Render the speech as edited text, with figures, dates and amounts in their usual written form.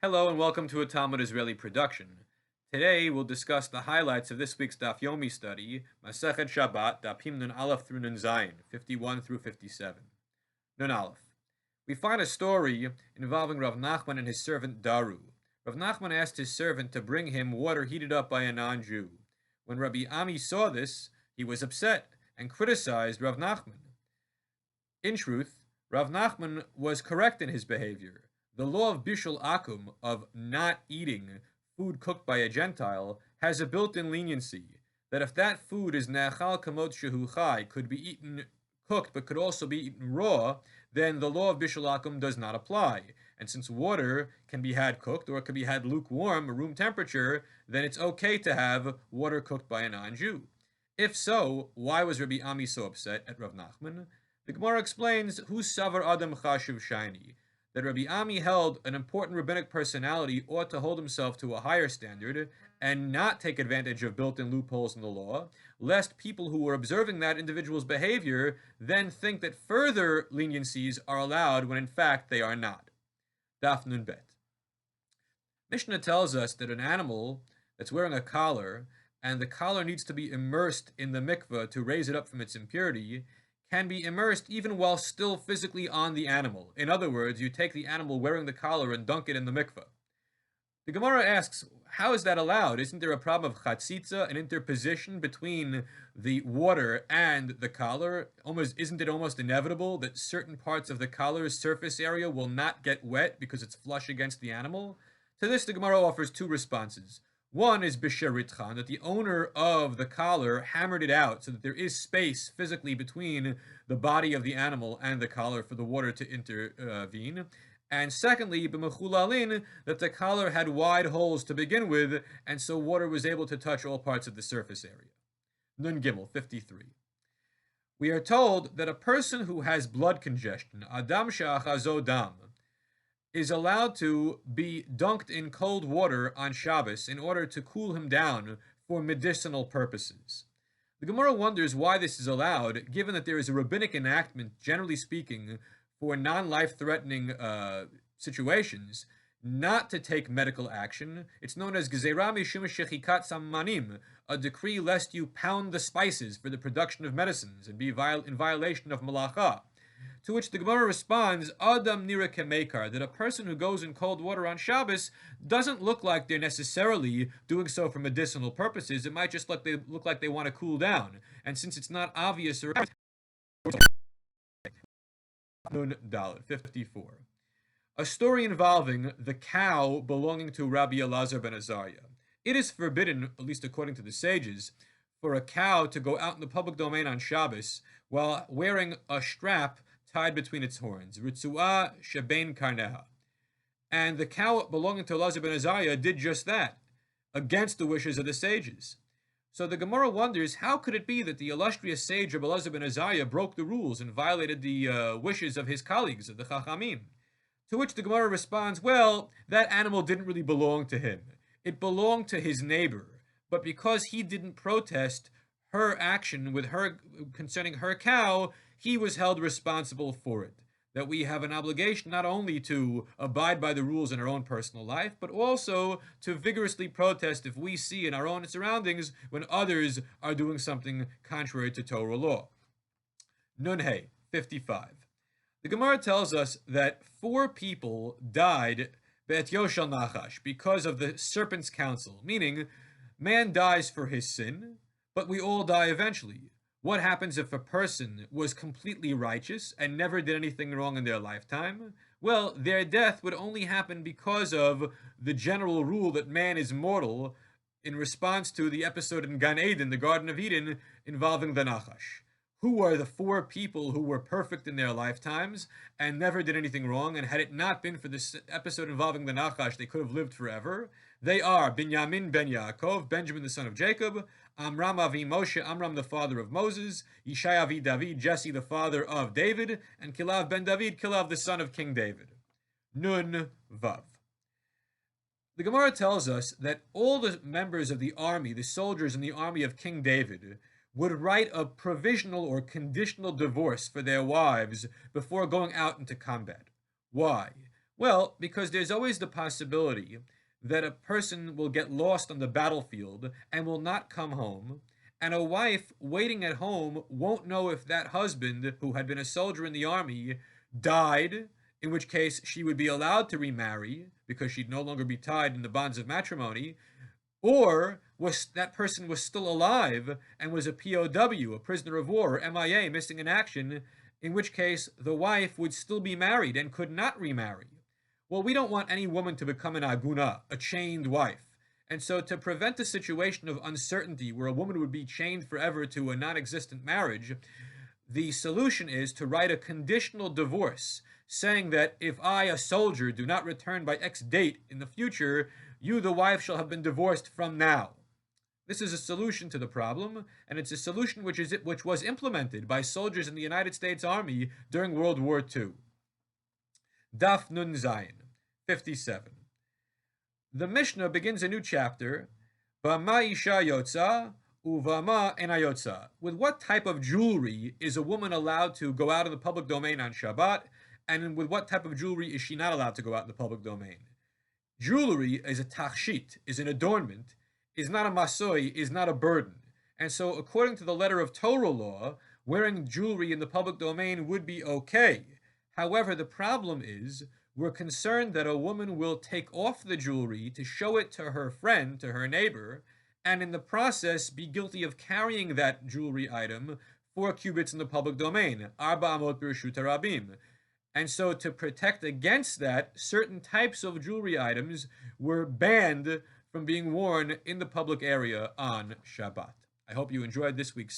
Hello and welcome to a Talmud Israeli production. Today we'll discuss the highlights of this week's Daf Yomi study, Masechet Shabbat, Dapim Nun Aleph through Nun Zayin, 51 through 57. Nun Aleph. We find a story involving Rav Nachman and his servant Daru. Rav Nachman asked his servant to bring him water heated up by a non-Jew. When Rabbi Ami saw this, he was upset and criticized Rav Nachman. In truth, Rav Nachman was correct in his behavior. The law of Bishul Akum, of not eating food cooked by a Gentile, has a built-in leniency, that if that food is Ne'achal Kamot Shehu Chai, could be eaten cooked but could also be eaten raw, then the law of Bishul Akum does not apply. And since water can be had cooked or it can be had lukewarm, room temperature, then it's okay to have water cooked by a non-Jew. If so, why was Rabbi Ami so upset at Rav Nachman? The Gemara explains, Hu Savar Adam Chashuv Shaini, that Rabbi Ami held an important rabbinic personality ought to hold himself to a higher standard and not take advantage of built-in loopholes in the law, lest people who were observing that individual's behavior then think that further leniencies are allowed when in fact they are not. Daf Nun Bet. Mishnah tells us that an animal that's wearing a collar, and the collar needs to be immersed in the mikveh to raise it up from its impurity, can be immersed even while still physically on the animal. In other words, you take the animal wearing the collar and dunk it in the mikveh. The Gemara asks, how is that allowed? Isn't there a problem of chatzitza, an interposition between the water and the collar? Isn't it almost inevitable that certain parts of the collar's surface area will not get wet because it's flush against the animal? To this, the Gemara offers two responses. One is Bisharitchan, that the owner of the collar hammered it out so that there is space physically between the body of the animal and the collar for the water to intervene. And secondly, B'mechulalin, that the collar had wide holes to begin with, and so water was able to touch all parts of the surface area. Nun Gimel, 53. We are told that a person who has blood congestion, Adam she'achazo dam, is allowed to be dunked in cold water on Shabbos in order to cool him down for medicinal purposes. The Gemara wonders why this is allowed, given that there is a rabbinic enactment, generally speaking, for non-life-threatening situations, not to take medical action. It's known as Gezerah Mishum Shechikat Sammanim, a decree lest you pound the spices for the production of medicines and be in violation of malacha. To which the Gemara responds, Adam nira kemekar, that a person who goes in cold water on Shabbos doesn't look like they're necessarily doing so for medicinal purposes. It might just look like they want to cool down. And since it's not obvious or Nun Dalet, 54. A story involving the cow belonging to Rabbi Elazar ben Azariah. It is forbidden, at least according to the sages, for a cow to go out in the public domain on Shabbos while wearing a strap tied between its horns, Ritzuah Shebein Karneha. And the cow belonging to Elazar ben Azariah did just that, against the wishes of the sages. So the Gemara wonders, how could it be that the illustrious sage of Elazar ben Azariah broke the rules and violated the wishes of his colleagues, of the Chachamim? To which the Gemara responds, well, that animal didn't really belong to him. It belonged to his neighbor. But because he didn't protest her action with her concerning her cow, he was held responsible for it. That we have an obligation not only to abide by the rules in our own personal life, but also to vigorously protest if we see in our own surroundings when others are doing something contrary to Torah law. Nun Hey, 55. The Gemara tells us that 4 people died Be'et Yoshel Nachash because of the serpent's counsel, meaning man dies for his sin, but we all die eventually. What happens if a person was completely righteous and never did anything wrong in their lifetime? Well, their death would only happen because of the general rule that man is mortal in response to the episode in Gan Eden, the Garden of Eden, involving the Nachash. Who are the 4 people who were perfect in their lifetimes and never did anything wrong, and had it not been for this episode involving the Nachash, they could have lived forever? They are Binyamin ben Yaakov, Benjamin the son of Jacob, Amram avi Moshe, Amram the father of Moses, Yishai avi David, Jesse the father of David, and Kilav ben David, Kilav the son of King David. Nun Vav. The Gemara tells us that all the members of the army, the soldiers in the army of King David, would write a provisional or conditional divorce for their wives before going out into combat. Why? Well, because there's always the possibility that a person will get lost on the battlefield and will not come home, and a wife waiting at home won't know if that husband, who had been a soldier in the army, died, in which case she would be allowed to remarry because she'd no longer be tied in the bonds of matrimony, or was that person was still alive and was a POW, a prisoner of war, or MIA, missing in action, in which case the wife would still be married and could not remarry. Well, we don't want any woman to become an aguna, a chained wife. And so, to prevent a situation of uncertainty where a woman would be chained forever to a non existent marriage, the solution is to write a conditional divorce, saying that if I, a soldier, do not return by X date in the future, you, the wife, shall have been divorced from now. This is a solution to the problem, and it's a solution which was implemented by soldiers in the United States Army during World War II. Daf Nun Zayin, 57. The Mishnah begins a new chapter, Bama Isha Yotza, Uvama Enayotza. With what type of jewelry is a woman allowed to go out in the public domain on Shabbat, and with what type of jewelry is she not allowed to go out in the public domain? Jewelry is a tachshit, is an adornment, is not a masoi, is not a burden. And so, according to the letter of Torah law, wearing jewelry in the public domain would be okay. However, the problem is, we're concerned that a woman will take off the jewelry to show it to her friend, to her neighbor, and in the process be guilty of carrying that jewelry item 4 cubits in the public domain, Arba Amot B'Reshut Rabim. And so, to protect against that, certain types of jewelry items were banned from being worn in the public area on Shabbat. I hope you enjoyed this week's